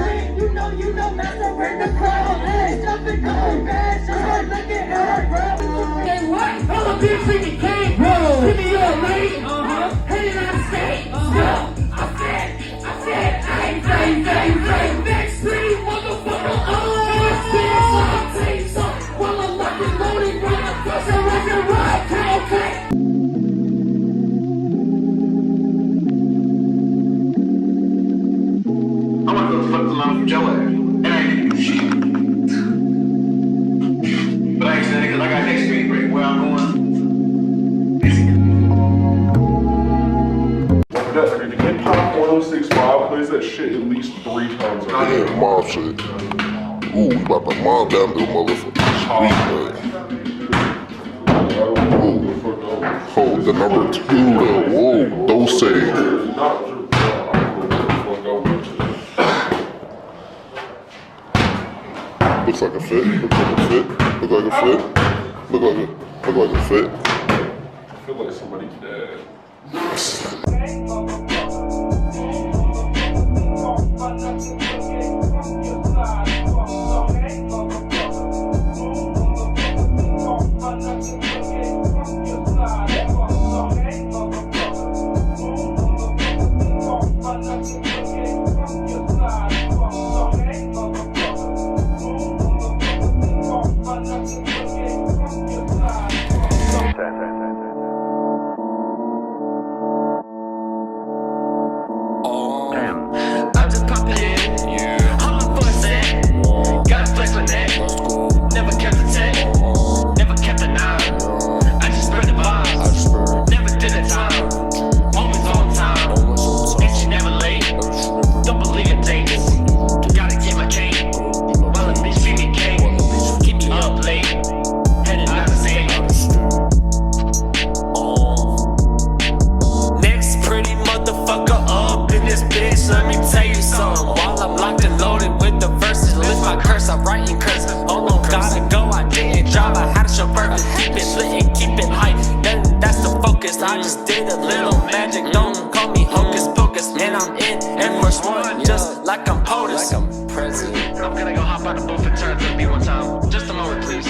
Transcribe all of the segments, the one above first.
green. You know, master in the crowd. Hey, jumping cold, man, shine, look at her, bro. Hey, what? All of these niggas came, bro. Give me your lady, headed out of state. I said, I ain't say, next three, motherfucker, I'll tell you something. While I'm locking, loading, running, busting, rocking, right, okay. I'm gonna go fuck the line from Joe ass. And I ain't gonna do shit. But I ain't saying niggas, I got next screen break. Where I'm going. If you get top 1065, plays that shit at least 3 times a day. Yeah, mob shit. Ooh, we about to mob down this motherfucker. Ooh. Oh, the number 2 though. Whoa, those say. Looks like a fit. Looks like a fit. Look like a fit. Look like a fit. I feel like somebody dead. I'm just popping in, hold on for a sec. Got a flex with that. Never kept a 10, never kept a 9. I just spread the vibes, never did a time. Always on time, and she never late. Don't believe in dates, gotta get my cane. While a bitch feed me cake, keep me up late. Headed out of state. Next pretty motherfucker up in this bitch, let me tell you something. While I'm locked and loaded with the verses, lift my curse, I'm writing curse. Oh no, gotta go, I didn't drive, I had a chauffeur. Keep it lit and keep it hype, then that's the focus. I just did a little magic, don't call me hocus pocus. And I'm in Air Force One, just like I'm POTUS. Like I'm president. I'm gonna go hop out the boat and turn to the beat one time. Just a moment, please.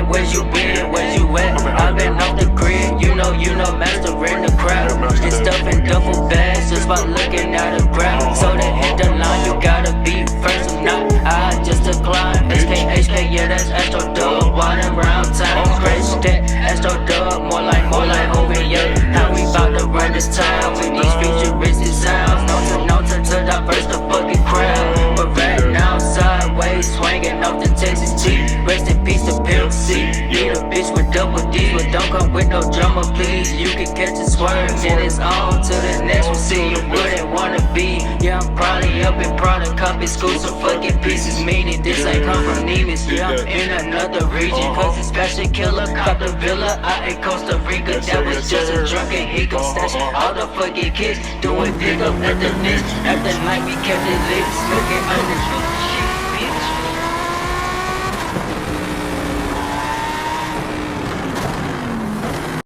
Where you been? Where you at? I've been off the grid, you know, master in the crowd. This stuff in duffel bags, just by looking at the ground. So to hit the line, you gotta be first. If not, I just decline. HK, yeah, that's Astro Dub. Riding around town, scratch that Astro Dub. More like over, yeah. How we bout to run this town with these futuristic sounds. No turn to diverse the fucking crowd. But right now, sideways, swinging off the Texas G. Rest in peace to Pimp C. Need a bitch with double D's, but don't come with no drama, please. You can catch a swerve, then it's on to the next one. See, you wouldn't wanna be. Yeah, I'm probably up in product, copy school, some fucking pieces. Meaning this ain't come from Nevis. Yeah, I'm in another region, cause it's special killer, cop the villa out in Costa Rica. That was just a drunken hiccup, stash all the fucking kids, doing pickup at the Knicks. At the night we kept it lit, smoking on the